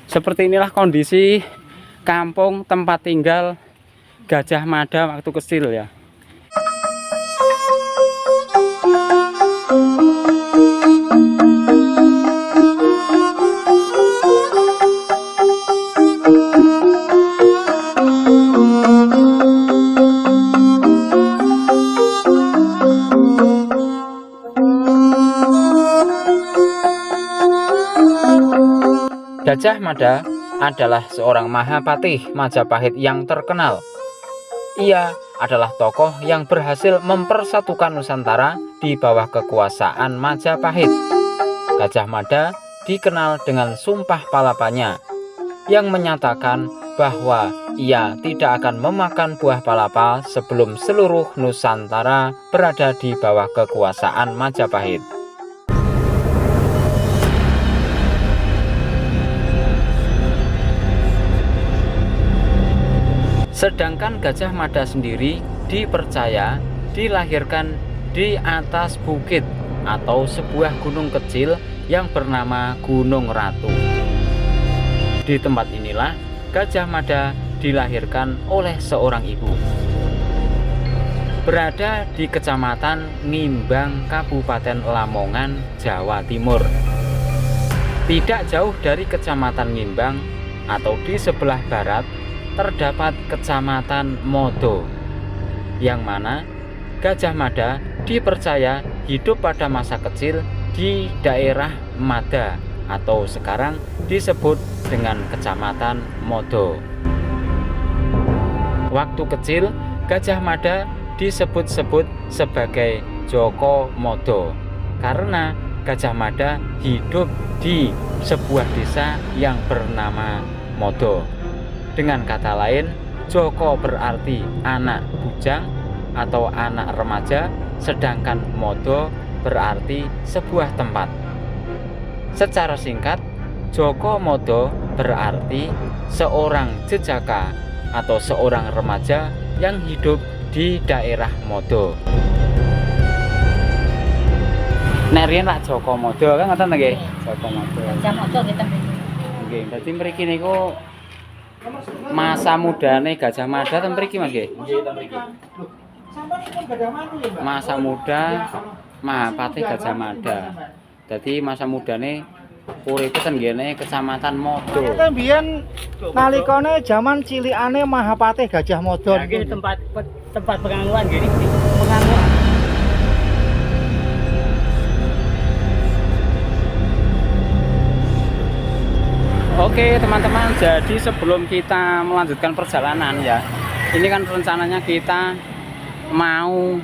Seperti inilah kondisi kampung tempat tinggal Gajah Mada waktu kecil ya. Gajah Mada adalah seorang Mahapatih Majapahit yang terkenal. Ia adalah tokoh yang berhasil mempersatukan Nusantara di bawah kekuasaan Majapahit. Gajah Mada dikenal dengan Sumpah Palapanya yang menyatakan bahwa ia tidak akan memakan buah palapa sebelum seluruh Nusantara berada di bawah kekuasaan Majapahit. Sedangkan Gajah Mada sendiri dipercaya dilahirkan di atas bukit atau sebuah gunung kecil yang bernama Gunung Ratu. Di tempat inilah Gajah Mada dilahirkan oleh seorang ibu. Berada di Kecamatan Ngimbang, Kabupaten Lamongan, Jawa Timur. Tidak jauh dari Kecamatan Ngimbang atau di sebelah barat terdapat Kecamatan Modo, yang mana Gajah Mada dipercaya hidup pada masa kecil di daerah Mada atau sekarang disebut dengan Kecamatan Modo. Waktu kecil Gajah Mada disebut-sebut sebagai Joko Modo karena Gajah Mada hidup di sebuah desa yang bernama Modo. Dengan kata lain, Joko berarti anak bujang atau anak remaja, sedangkan Modo berarti sebuah tempat. Secara singkat, Joko Modo berarti seorang jejaka atau seorang remaja yang hidup di daerah Modo. Nek riyen lak Joko Modo kan ngoten nggih? Joko Modo. Gajah Mada kita. Nggih, dadi mriki niku masa mudane Gajah Mada ten mriki Mas nggih? Nggih, ten mriki. Masa muda Mahapatih Gajah Mada. Jadi masa mudane uripe ten nggene Kecamatan Modo. Ternyata mbiyen nalikane jaman cilikane Mahapatih Gajah Mada. Nggih tempat penganuan nggih. Penganuan. Oke teman-teman, jadi sebelum kita melanjutkan perjalanan ya, ini kan rencananya kita mau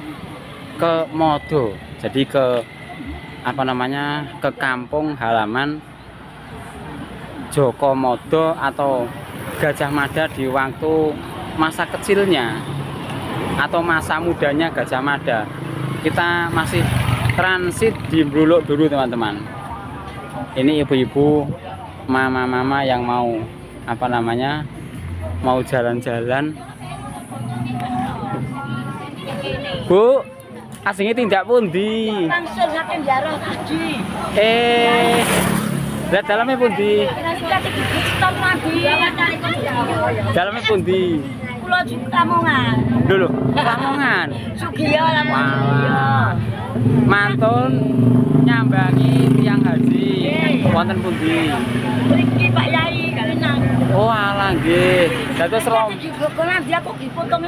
ke Modo, jadi ke ke kampung halaman Joko Modo atau Gajah Mada di waktu masa kecilnya atau masa mudanya Gajah Mada. Kita masih transit di Bluluk dulu teman-teman. Ini ibu-ibu, mama-mama yang mau mau jalan-jalan. Bu, aslinya tindak pundi? Langsung sampai Jaro tadi. Lihat dalamnya pundi? Dalamnya pundi? Pulau Lamongan. Dulu, Lamongan. Sugiyo Lamongan. Mantun nyambangi tiang haji. Wonten pundi? Mriki Pak Yai Kalenang. Oh alah nggih. Dados rom. Dia kok dipotong.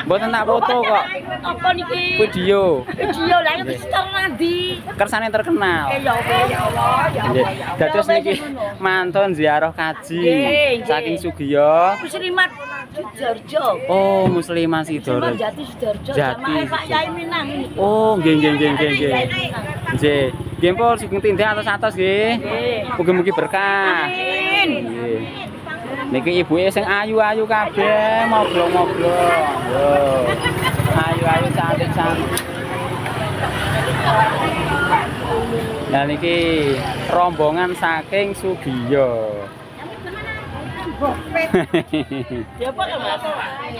Mboten tak foto kok. Apa niki? Video. Video lah iki setor nanti. Kersane terkenal. Ya Allah. Nggih. Dados niki mantun ziarah kaji saking Sugiyo. Muslimat Sidoarjo. Oh, Muslimah Sidoarjo. Jati Sidoarjo. Jati. Jamaah Pak Yai Minang ini. Oh, nggih. Nggih. Nggih pun sugeng tindak atos-atos nggih. Mugi-mugi berkah. Amin. Nggih. Niki ibuke sing ayu-ayu kabeh, moblong-moblong. Yo. Ayu-ayu cantik-cantik. Nah niki rombongan saking Sugiyo.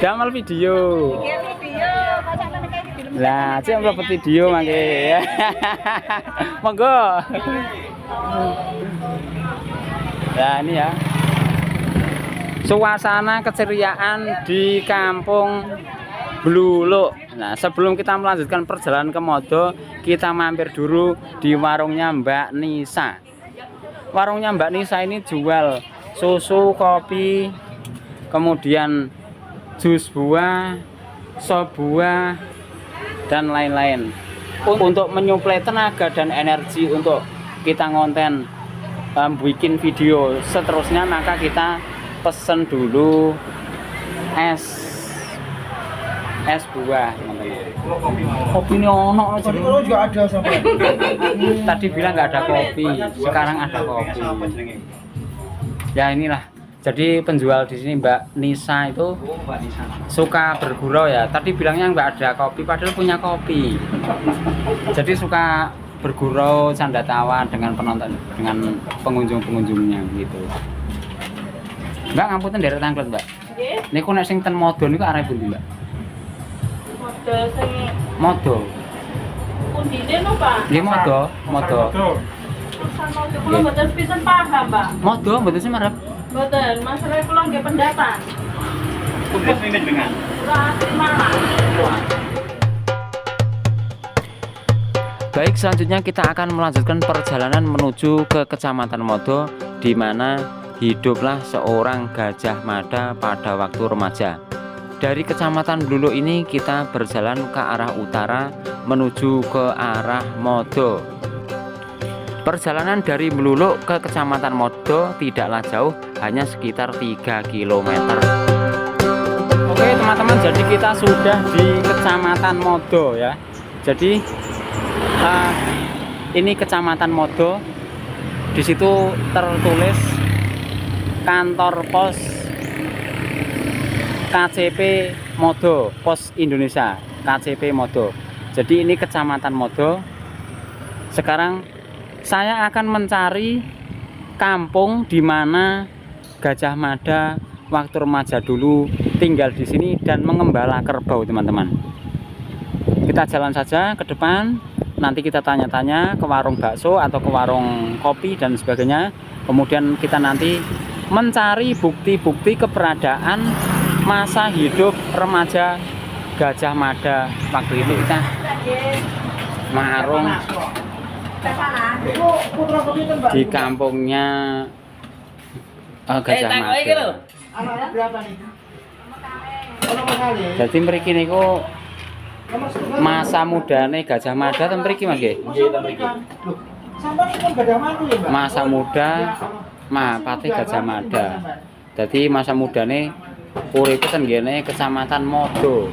Damel video. Lah, cek mlebet video mangke. Monggo. Ya ini ya. Suasana keceriaan di Kampung Bluluk. Nah, sebelum kita melanjutkan perjalanan ke Modo, kita mampir dulu di warungnya Mbak Nisa. Warungnya Mbak Nisa ini jual susu, kopi, kemudian jus buah, sop buah, dan lain-lain. Untuk menyuplai tenaga dan energi untuk kita ngonten bikin video seterusnya, maka kita pesen dulu es buah, teman-teman. Kopi ini ono juga ada sampai. tadi bilang nggak ada kopi, sekarang ada kopi. Ya inilah, jadi penjual di sini Mbak Nisa itu suka bergurau ya. Tadi bilangnya nggak ada kopi, padahal punya kopi. Jadi suka bergurau, canda tawa dengan penonton, dengan pengunjung-pengunjungnya gitu. Mbak ngapunten derek tanglet, Mbak. Nggih. Niku nek sing ten Modo niku arep pundi, Mbak? Modo sing Modo. pundine no, Pak? Nggih Modo. Sama kula mboten pisan paham, Pak. Modo mboten semerep. Mboten, masalah kula nggih pendapat. Udah sini dengan. Kula asli Malang. Baik, selanjutnya kita akan melanjutkan perjalanan menuju ke Kecamatan Modo, di mana hiduplah seorang Gajah Mada pada waktu remaja. Dari Kecamatan Bluluk ini kita berjalan ke arah utara menuju ke arah Modo. Perjalanan dari Bluluk ke Kecamatan Modo tidaklah jauh, hanya sekitar 3 km. Oke teman-teman, jadi kita sudah di Kecamatan Modo ya. Jadi ini Kecamatan Modo. Di situ tertulis kantor pos KCP Modo, Pos Indonesia, KCP Modo. Jadi ini Kecamatan Modo. Sekarang saya akan mencari kampung di mana Gajah Mada waktu remaja dulu tinggal di sini dan mengembala kerbau, teman-teman. Kita jalan saja ke depan. Nanti kita tanya-tanya ke warung bakso atau ke warung kopi dan sebagainya. Kemudian kita nanti mencari bukti-bukti keberadaan masa hidup remaja Gajah Mada waktu itu. Kita marung di kampungnya Gajah Mada. Anaknya berapa nih? Ono kali. Jadi mriki niku masa mudane Gajah Mada ten mriki Mas nggih. Loh, sampai ini pun gada mantu ya, Mbak? Masa muda Patih Gajah Mada. Jadi masa mudane urip ten ngene Kecamatan Modo.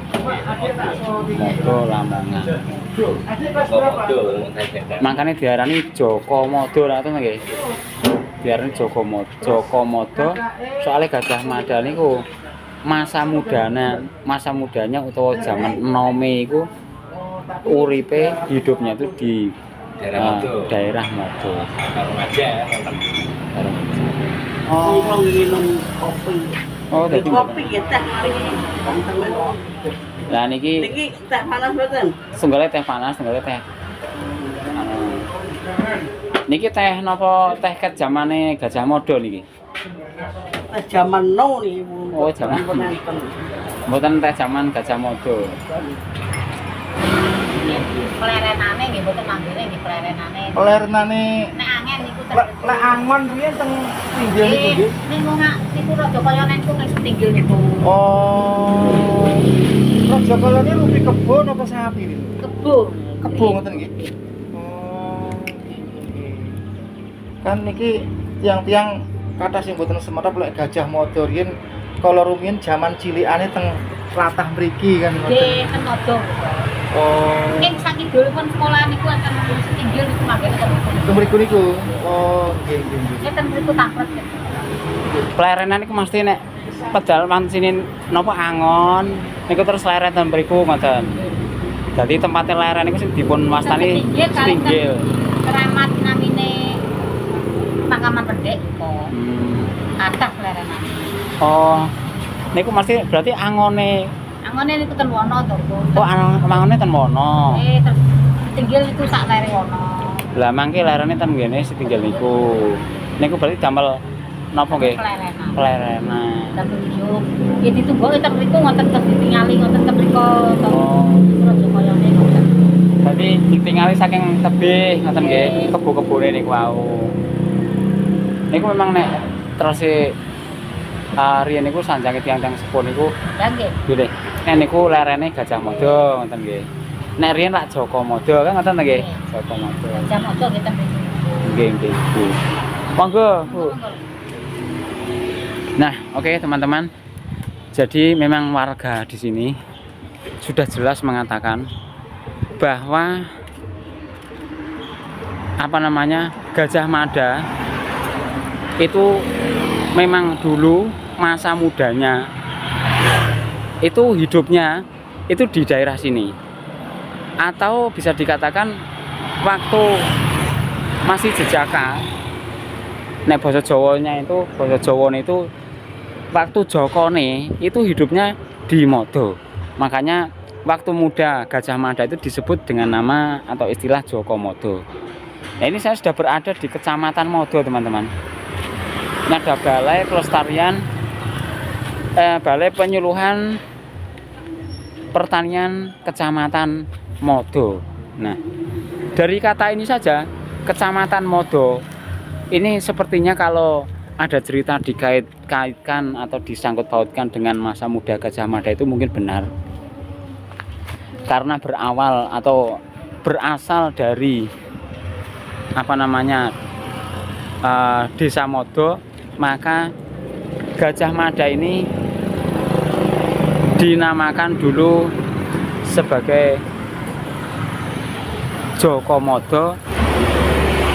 Modo Lamongan. Adik kelas berapa? Makanya diarani Joko Modo lah itu nggih. Diarani Joko Modo. Soalnya Gajah Mada niku masa mudanya utawa zaman enome iku uripe hidupnya itu di daerah Modo. Oh, dadi Kopi ya teh. lah niki Niki teh panas mboten? senggale teh panas, senggale teh niki teh napa teh ket zamane Gajah Mada niki? Teh jaman now nih. Oh, jaman. Mboten teh zaman Gajah Mada. Plerenane nggih mboten manggone nggih plerenane. Lerane Nek angen niku lek angon riyen teng pinggir niku nggih. niku niku rada kaya niku ning pinggir niku. Oh. Raja Kalane rupi kebon apa sapi niku? Kebo. Kebo ngoten nggih. Oh. Kan niki tiang-tiang kathah sing mboten semerap lek Gajah Mada riyen kala rumiyin jaman cilikane teng latah mriki kan ngoten. Nggih, ten Modo. Oh. Ing saking dulupun sekolah niku enten setinggil niku manggone ten Modo. Teng mriku niku. Oh, nggih nggih nggih. Nek ten mriku takret. Plerenan iku mesti nek pedal sini napa angon niku terus leret ten mriku ngoten. Jadi tempatnya leren niku sing dipun wastani setinggil. Keramat namine Pakaman Pendek kok. Atas lerenane. Oh. Niku mesti berarti angone. Angone niku ten Wono to. Oh, angone ten Wono. Terus setinggil niku sak lere Wono. Lah mangke lerene ten ngene setinggil niku. Niku berarti damel Napa nggih? Klerenan. Klerenan. Tapi yo ya ditunggu kita mriku ngoten terus ditingali ngoten ke mriku to. Oh. Terus koyone ngoten. Berarti ditingali saking tebih ngoten nggih, kebo-kebone niku wau. Niku memang nek terus riyen niku sanjange tiyang-tiyang sepuh niku Ya nggih. nggih. Nek niku lerene Gajah Mada ngoten nggih. Nek riyen lak Joko Mada kan ngoten nggih. Joko Mada. Jam moto kita mriku. Nggih, Bu. Monggo, Bu. Nah, oke teman-teman. Jadi memang warga di sini sudah jelas mengatakan bahwa Gajah Mada itu memang dulu masa mudanya itu hidupnya itu di daerah sini, atau bisa dikatakan waktu masih jejaka. Nek basa Jawanya itu waktu Jokone itu hidupnya di Modo. Makanya waktu muda Gajah Mada itu disebut dengan nama atau istilah Joko Modo. Nah, ini saya sudah berada di Kecamatan Modo, teman-teman. Ini ada Balai Pelestarian Balai Penyuluhan Pertanian Kecamatan Modo. Nah, dari kata ini saja Kecamatan Modo ini sepertinya kalau ada cerita dikait-kaitkan atau disangkut pautkan dengan masa muda Gajah Mada itu mungkin benar. Karena berawal atau berasal dari Desa Modo, maka Gajah Mada ini dinamakan dulu sebagai Joko Modo,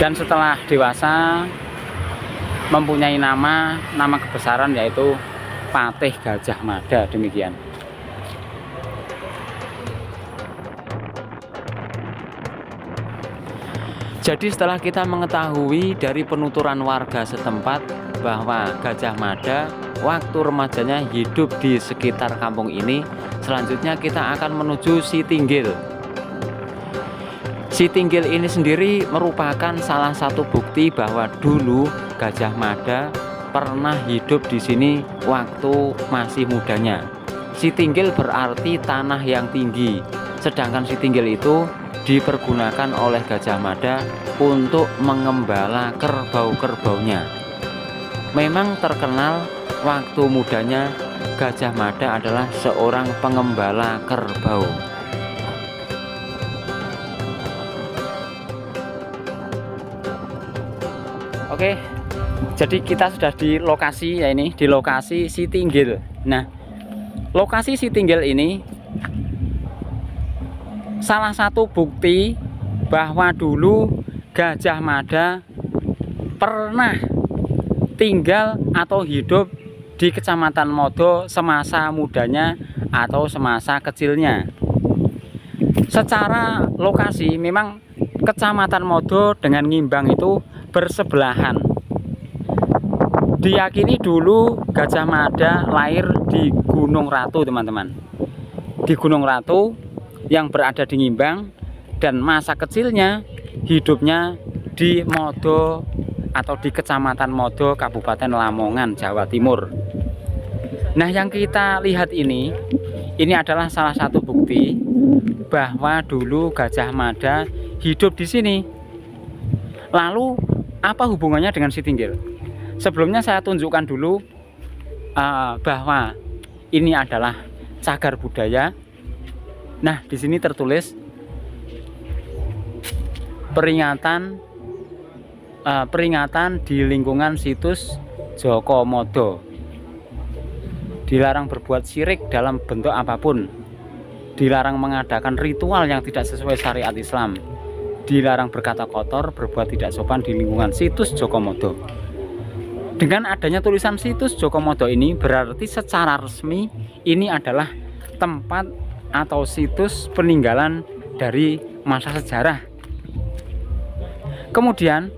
dan setelah dewasa mempunyai nama kebesaran yaitu Patih Gajah Mada. Demikian. Jadi setelah kita mengetahui dari penuturan warga setempat bahwa Gajah Mada waktu remajanya hidup di sekitar kampung ini, selanjutnya kita akan menuju Sitinggil. Sitinggil ini sendiri merupakan salah satu bukti bahwa dulu Gajah Mada pernah hidup di sini waktu masih mudanya. Sitinggil berarti tanah yang tinggi, sedangkan Sitinggil itu dipergunakan oleh Gajah Mada untuk mengembala kerbau-kerbaunya. Memang terkenal waktu mudanya Gajah Mada adalah seorang pengembala kerbau. Oke, jadi kita sudah di lokasi ya, ini di lokasi Sitinggil. Nah, lokasi Sitinggil ini salah satu bukti bahwa dulu Gajah Mada pernah tinggal atau hidup di Kecamatan Modo semasa mudanya atau semasa kecilnya. Secara lokasi memang Kecamatan Modo dengan Ngimbang itu bersebelahan. Diyakini dulu Gajah Mada lahir di Gunung Ratu, teman-teman. Di Gunung Ratu yang berada di Ngimbang, dan masa kecilnya hidupnya di Modo atau di Kecamatan Modo, Kabupaten Lamongan, Jawa Timur. Nah, yang kita lihat ini adalah salah satu bukti bahwa dulu Gajah Mada hidup di sini. Lalu apa hubungannya dengan Sitinggil? Sebelumnya saya tunjukkan dulu bahwa ini adalah cagar budaya. Nah, di sini tertulis peringatan di lingkungan situs Joko Modo. Dilarang berbuat syirik dalam bentuk apapun. Dilarang mengadakan ritual yang tidak sesuai syariat Islam. Dilarang berkata kotor, berbuat tidak sopan di lingkungan situs Joko Modo. Dengan adanya tulisan situs Joko Modo ini berarti secara resmi ini adalah tempat atau situs peninggalan dari masa sejarah. Kemudian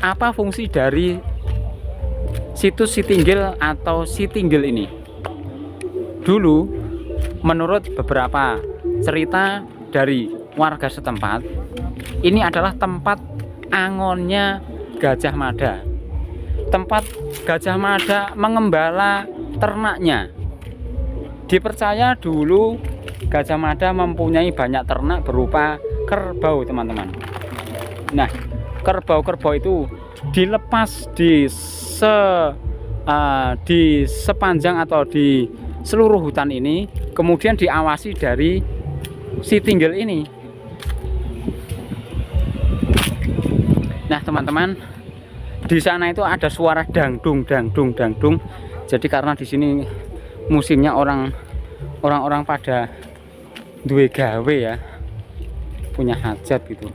apa fungsi dari situs Sitinggil atau Sitinggil ini? Dulu menurut beberapa cerita dari warga setempat, ini adalah tempat angonnya Gajah Mada. tempat Gajah Mada mengembala ternaknya. Dipercaya dulu Gajah Mada mempunyai banyak ternak berupa kerbau, teman-teman. Nah, kerbau-kerbau itu dilepas di sepanjang atau di seluruh hutan ini, kemudian diawasi dari si Tinggil ini. Nah, teman-teman, di sana itu ada suara dangdung, dangdung, dangdung. Jadi karena di sini musimnya orang-orang pada duwe gawe ya, punya hajat gitu.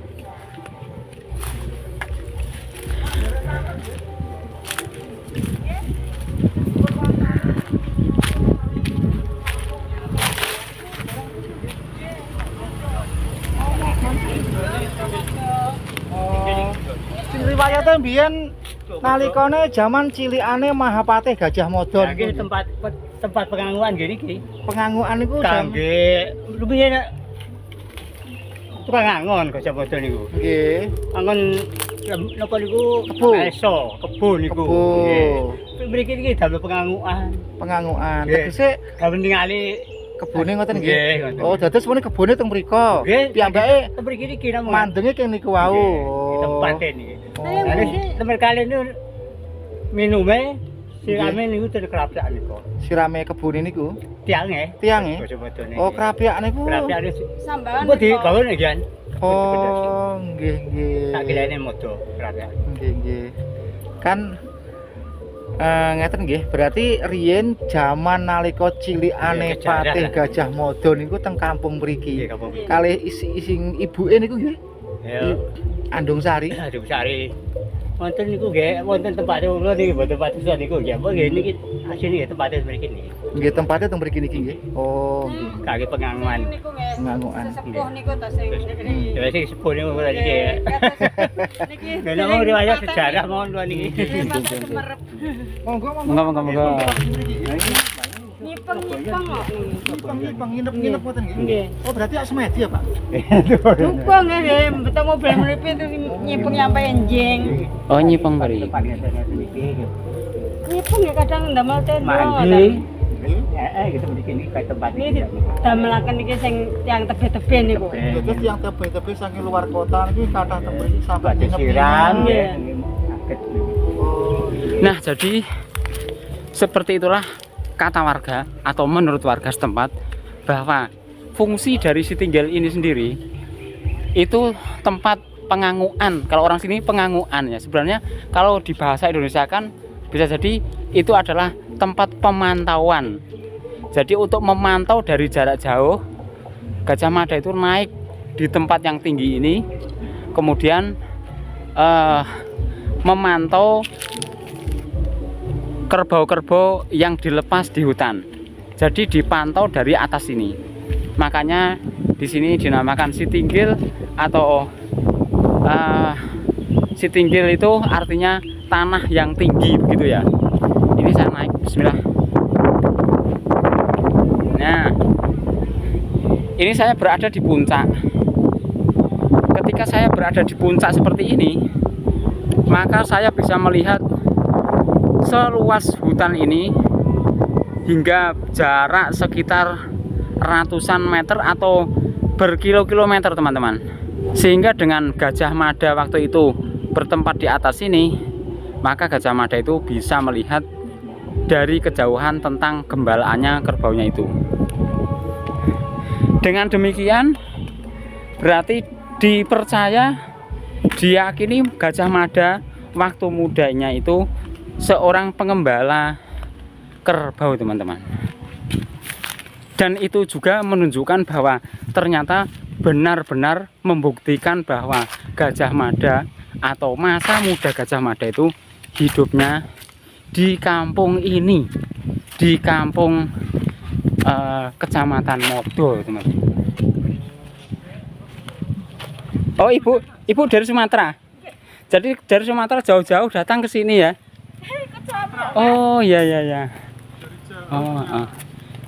Riwayatnya mbiyen nalikane jaman cilikane Mahapatih Gajah Mada Nah, iki tempat penganguan gini iki. Penganguan niku jam Kangge lumayan tukang angon Gajah Mada niku. nggih. Angon napa niku Kebo. kebun niku. Kebo. Nggih. Mriki iki damel penganguan. Penganguan. Nggih. Tegese Gawe ningali kebune ngoten Nggih, nggih. ngoten. Oh, dados mene kebune teng mriku. Nggih. Piyambake mriki iki namung mandenge kene niku wau. tempate niki. Oh. Tempat kali ini minume sirame niku ten kerapyak niku. Sirame kebune niku Tiange. tiange. Gajah Mada niki. Oh, kerapyak niku. kerapyak niku. Sambangan. Apa di bangun iki kan? Oh, nggih nggih. Tak kirane modo kerapyak. Nggih nggih. Kan ngeten nggih, berarti riyen jaman nalika cilikane Nggih, sejarah Patih lah. Gajah Mada niku teng kampung mriki. Nggih, kampung mriki. Kalih ising ibuke niku nggih. Ya. Andung Sari. Aduh sari. Wonten niku nggih, wonten tempat kula niki mboten padosan niku nggih. Apa nggih niki asline nggih tempate mriki niki. Nggih tempatnya teng mriki niki nggih. Oh, nggih. Kaki penganguan. Niku nggih. Penganguan. Sesepuh niku to sing Ya sing sepuluh niku kula niki. niki. Nek mau riwayat sejarah mohon kula niki. Semerep. Monggo Monggo. Nyipeng-nyipeng kok. Nyipeng nginep-nginep ngoten nggih. Nggih. Oh, berarti ak semedi ya, Pak? Dupa nggih, betul mobil mripi itu nyipeng nyampe enjing. Oh, nyipeng bari. Nyipeng ya kadang ndamel tenda. Mandi. Gitu mriki niki kayak tempat Ini damelaken iki sing tiang tebe-tebe niku. Terus yang tebe-tebe saking luar kota niki kathah teng mriki sampai Batu siram nggih. Nah, jadi seperti itulah kata warga atau menurut warga setempat bahwa fungsi dari si Tinggil ini sendiri itu tempat penganguan. Kalau orang sini penganguan ya. Sebenarnya kalau di bahasa Indonesia kan bisa jadi itu adalah tempat pemantauan. Jadi untuk memantau dari jarak jauh, Gajah Mada itu naik di tempat yang tinggi ini, kemudian memantau kerbau-kerbau yang dilepas di hutan. Jadi dipantau dari atas ini. Makanya di sini dinamakan si Tinggil atau si Tinggil itu artinya tanah yang tinggi begitu ya. Ini saya naik, bismillah. Nah, ini saya berada di puncak. Ketika saya berada di puncak seperti ini, maka saya bisa melihat seluas hutan ini hingga jarak sekitar ratusan meter atau berkilo-kilometer, teman-teman. Sehingga dengan Gajah Mada waktu itu bertempat di atas ini, maka Gajah Mada itu bisa melihat dari kejauhan tentang gembalaannya kerbaunya itu. Dengan demikian berarti dipercaya, diyakini Gajah Mada waktu mudanya itu seorang pengembala kerbau, teman-teman. Dan itu juga menunjukkan bahwa ternyata benar-benar membuktikan bahwa Gajah Mada atau masa muda Gajah Mada itu hidupnya di kampung ini, di kampung Kecamatan Modo, teman-teman. Oh, ibu dari Sumatera. Jadi dari Sumatera jauh-jauh datang ke sini ya. Oh iya. Oh.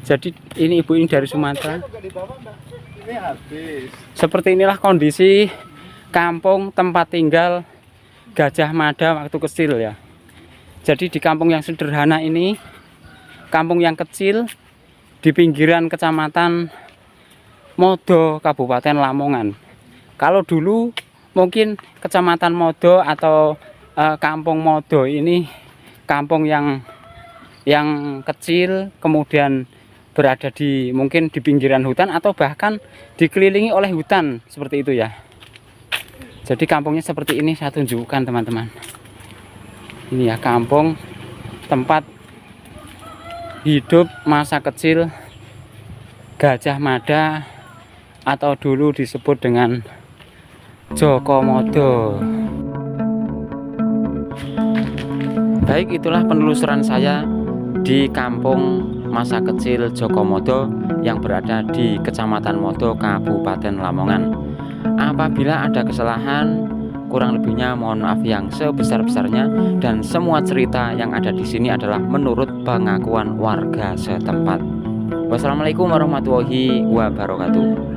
Jadi ini ibu ini dari Sumatera. Seperti inilah kondisi kampung tempat tinggal Gajah Mada waktu kecil ya. Jadi di kampung yang sederhana ini, kampung yang kecil di pinggiran Kecamatan Modo, Kabupaten Lamongan. Kalau dulu mungkin Kecamatan Modo atau Kampung Modo ini kampung yang kecil, kemudian berada di mungkin di pinggiran hutan atau bahkan dikelilingi oleh hutan seperti itu ya. Jadi kampungnya seperti ini saya tunjukkan teman-teman. Ini ya kampung tempat hidup masa kecil Gajah Mada atau dulu disebut dengan Joko Modo. Baik, itulah penelusuran saya di kampung masa kecil Joko Modo yang berada di Kecamatan Modo, Kabupaten Lamongan. Apabila ada kesalahan, kurang lebihnya mohon maaf yang sebesar-besarnya, dan semua cerita yang ada di sini adalah menurut pengakuan warga setempat. Wassalamualaikum warahmatullahi wabarakatuh.